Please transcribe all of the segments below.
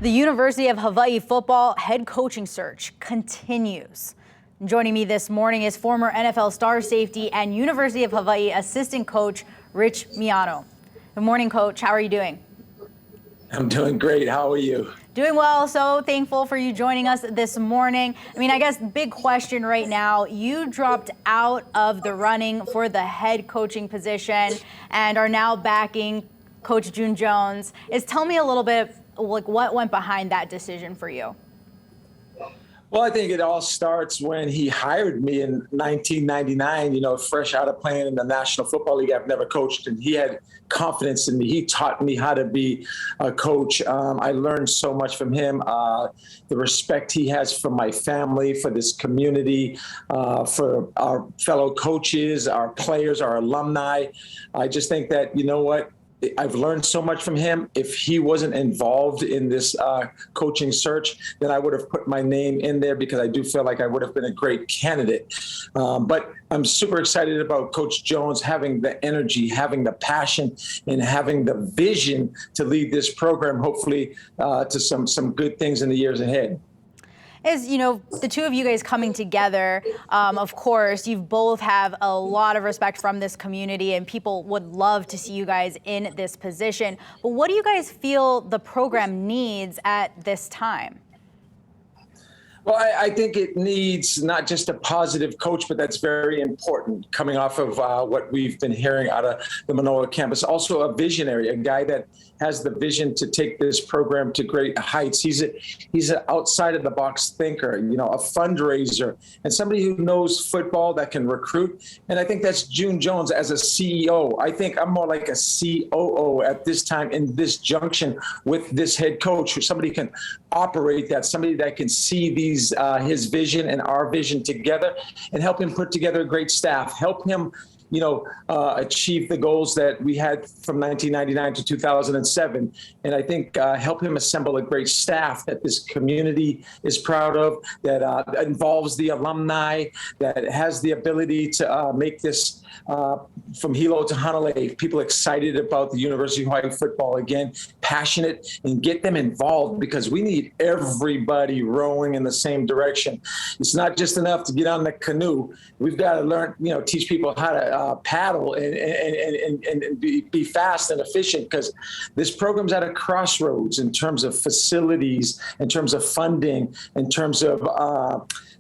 The University of Hawaii football head coaching search continues. Joining me this morning is former NFL star safety and University of Hawaii assistant coach Rich Miano. Good morning, Coach. How are you doing? I'm doing great. How are you? Doing well. So thankful for you joining us this morning. I guess big question right now. You dropped out of the running for the head coaching position and are now backing Coach June Jones. Tell me a little bit like what went behind that decision for you? Well, I think it all starts when he hired me in 1999, fresh out of playing in the National Football League. I've never coached, and he had confidence in me. He taught me how to be a coach. I learned so much from him. The respect he has for my family, for this community, for our fellow coaches, our players, our alumni. I just think that, you know what? I've learned so much from him. If he wasn't involved in this coaching search, then I would have put my name in there because I do feel like I would have been a great candidate. But I'm super excited about Coach Jones having the energy, having the passion, and having the vision to lead this program, hopefully to some good things in the years ahead. Is, the two of you guys coming together, of course, you both have a lot of respect from this community and people would love to see you guys in this position. But what do you guys feel the program needs at this time? Well, I think it needs not just a positive coach, but that's very important coming off of what we've been hearing out of the Manoa campus. Also a visionary, a guy that has the vision to take this program to great heights. He's an outside of the box thinker, a fundraiser, and somebody who knows football that can recruit. And I think that's June Jones as a CEO. I think I'm more like a COO at this time in this junction with this head coach, who somebody can operate that, somebody that can see these his vision and our vision together and help him put together a great staff, help him achieve the goals that we had from 1999 to 2007. And I think help him assemble a great staff that this community is proud of, that involves the alumni, that has the ability to make this from Hilo to Hanalei, people excited about the University of Hawaii football again, passionate, and get them involved because we need everybody rowing in the same direction. It's not just enough to get on the canoe. We've got to learn, teach people how to paddle and be fast and efficient because this program's at a crossroads in terms of facilities, in terms of funding, in terms of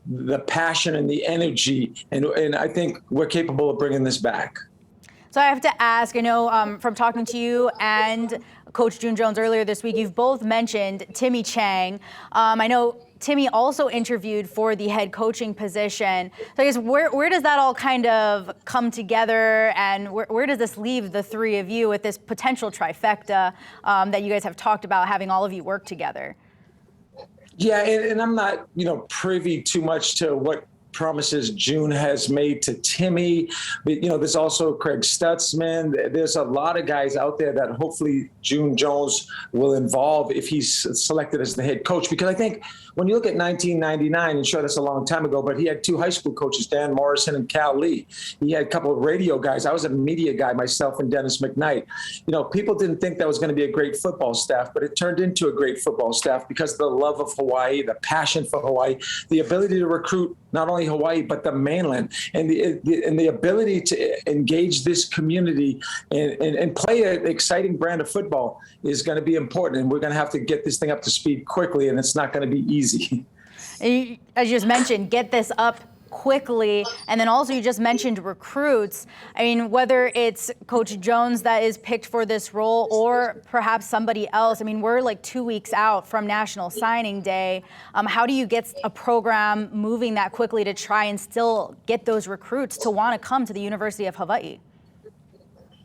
the passion and the energy, and I think we're capable of bringing this back. So I have to ask, I know from talking to you and Coach June Jones earlier this week, you've both mentioned Timmy Chang. I know Timmy also interviewed for the head coaching position. So I guess where does that all kind of come together, and where does this leave the three of you with this potential trifecta that you guys have talked about having all of you work together? Yeah, and I'm not, privy too much to what promises June has made to Timmy. But, there's also Craig Stutzman. There's a lot of guys out there that hopefully June Jones will involve if he's selected as the head coach. Because I think when you look at 1999, and sure, that's a long time ago, but he had two high school coaches, Dan Morrison and Cal Lee. He had a couple of radio guys. I was a media guy myself and Dennis McKnight. People didn't think that was going to be a great football staff, but it turned into a great football staff because of the love of Hawaii, the passion for Hawaii, the ability to recruit not only Hawaii, but the mainland, and the ability to engage this community and play an exciting brand of football is going to be important. And we're going to have to get this thing up to speed quickly, and it's not going to be easy. As you just mentioned, get this up quickly. And then also you just mentioned recruits. Whether it's Coach Jones that is picked for this role or perhaps somebody else, we're like 2 weeks out from National Signing Day. How do you get a program moving that quickly to try and still get those recruits to want to come to the University of Hawaii?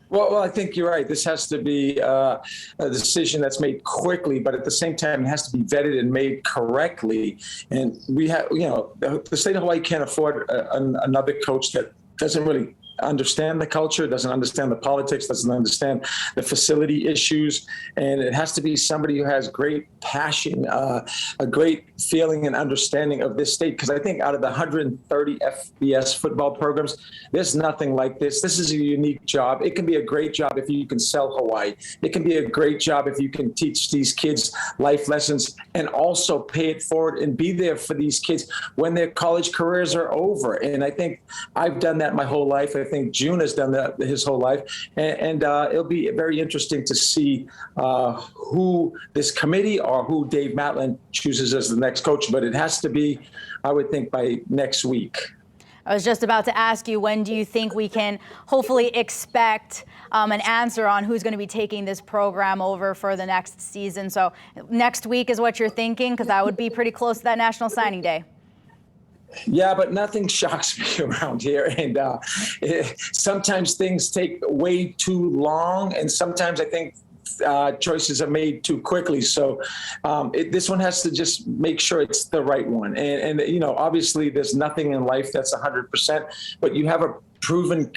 Well, I think you're right. This has to be a decision that's made quickly, but at the same time, it has to be vetted and made correctly. And we have, the state of Hawaii can't afford another coach that doesn't really understand the culture, doesn't understand the politics, doesn't understand the facility issues. And it has to be somebody who has great passion, a great feeling and understanding of this state. Because I think out of the 130 FBS football programs, there's nothing like this. This is a unique job. It can be a great job if you can sell Hawaii. It can be a great job if you can teach these kids life lessons and also pay it forward and be there for these kids when their college careers are over. And I think I've done that my whole life. I think June has done that his whole life. And it'll be very interesting to see who this committee or who Dave Matlin chooses as the next coach. But it has to be, I would think, by next week. I was just about to ask you, when do you think we can hopefully expect an answer on who's going to be taking this program over for the next season? So next week is what you're thinking, because that would be pretty close to that National Signing Day. Yeah, but nothing shocks me around here. And sometimes things take way too long. And sometimes I think choices are made too quickly. So this one has to just make sure it's the right one. And you know, obviously there's nothing in life that's 100%, but you have a proven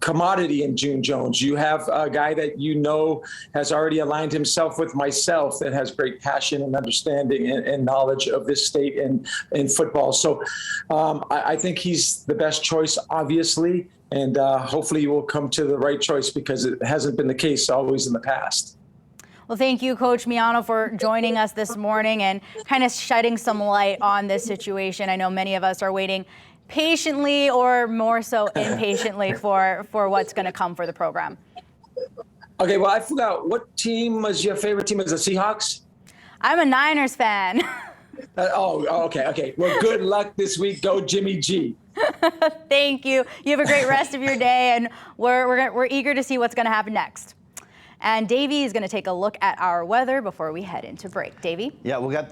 commodity in June Jones. You have a guy that you know has already aligned himself with myself, that has great passion and understanding and knowledge of this state and in football. So I think he's the best choice, obviously, and hopefully you will come to the right choice, because it hasn't been the case always in the past. Well, thank you, Coach Miano, for joining us this morning and kind of shedding some light on this situation. I know many of us are waiting patiently, or more so impatiently, for what's going to come for the program. Okay, well, I forgot, what team was your favorite team? Is the Seahawks? I'm a Niners fan. Okay. Well, good luck this week. Go Jimmy G. Thank you. You have a great rest of your day, and we're eager to see what's going to happen next. And Davey is going to take a look at our weather before we head into break. Davey? Yeah, we got